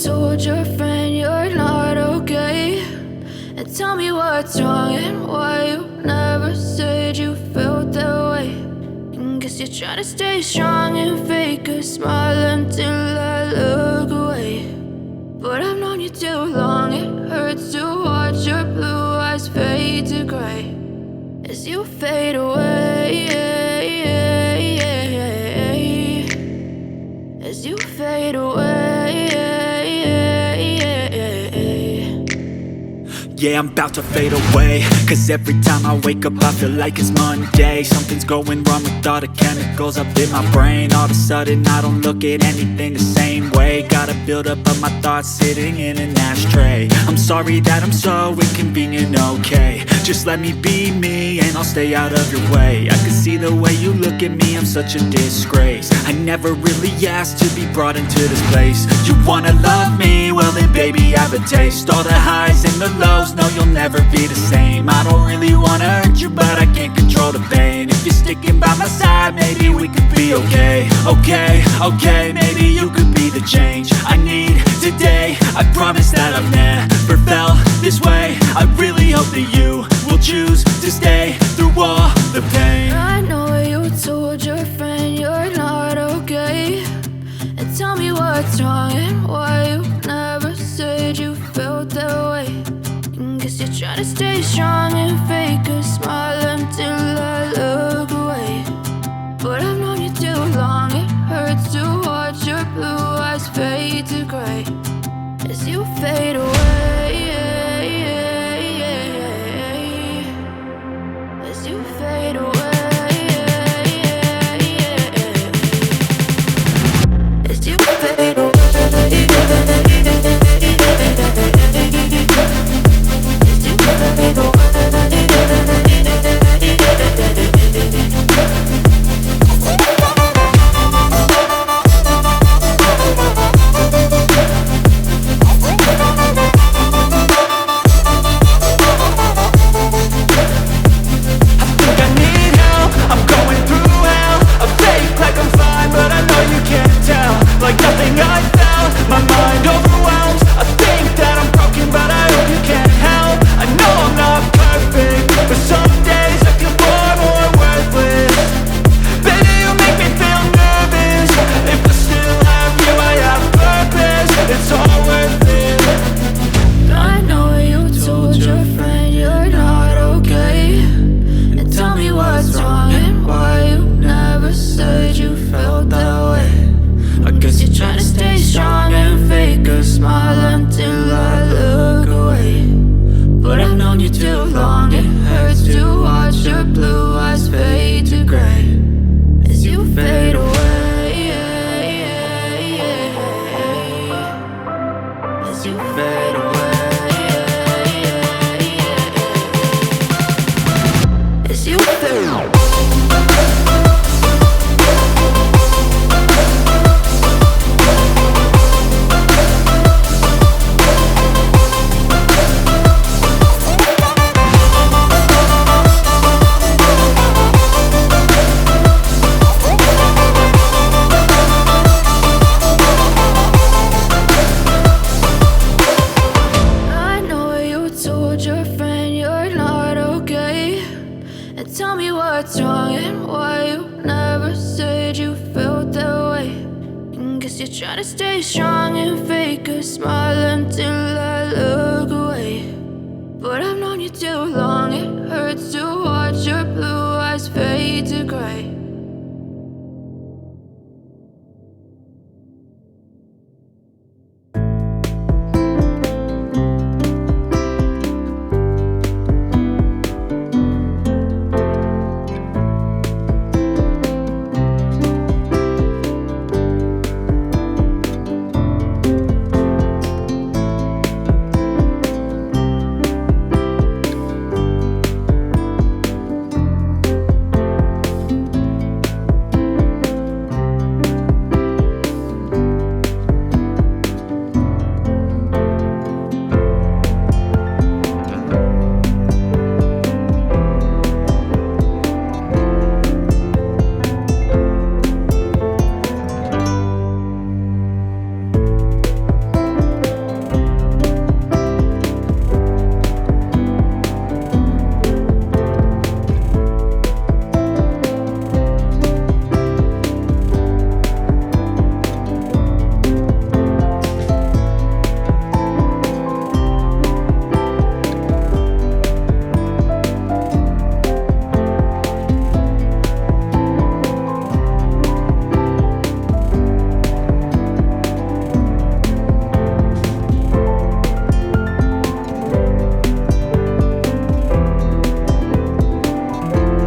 told your friend you're not okay, and tell me what's wrong and why you never said you felt that way. And guess you're trying to stay strong and fake a smile until I look away. But I've known you too long, it hurts to watch your blue eyes fade to gray as you fade away, as you fade away. Yeah, I'm about to fade away, cause every time I wake up I feel like it's Monday. Something's going wrong with all the chemicals up in my brain. All of a sudden I don't look at anything the same way. Gotta build up of my thoughts sitting in an ashtray. I'm sorry that I'm so inconvenient, okay. Just let me be me and I'll stay out of your way. I can see the way you look at me, I'm such a disgrace. I never really asked to be brought into this place. You wanna love me? Well then baby I have a taste. All the highs and the lows, no you'll never be the same. I don't really wanna hurt you but I can't control the pain. If you're sticking by my side maybe we could be okay. Okay, maybe you could be the change I need today. I promise that I've never felt this way. I really hope that you will choose to stay through all the pain. I know you told your friend you're not okay, and tell me what's wrong and why you never said you felt that way. And guess you're trying to stay strong and fake a smile until I look away. But I've known you too long, it hurts to watch your blue eyes fade to gray as you fade away, as you fade away, as you fade away. Like nothing I felt, my mind overwhelmed. I think that I'm broken, but I hope you can't help. I know I'm not perfect, but some days I feel far more worthless. Baby, you make me feel nervous. If I still have you, I have purpose. It's all worth it. I know you told your friend you're not okay, and tell me what's wrong and why you never said you felt that way. I guess you're trying to stay strong and fake a smile until I look away. But I've known you too long, it hurts to watch your blue eyes fade to gray as you fade away, as you fade away, as you fade away. Your friend you're not okay, and tell me what's wrong and why you never said you felt that way. And guess you're trying to stay strong and fake a smile until I look away. But I've known you too long, it hurts to watch your blue eyes fade to gray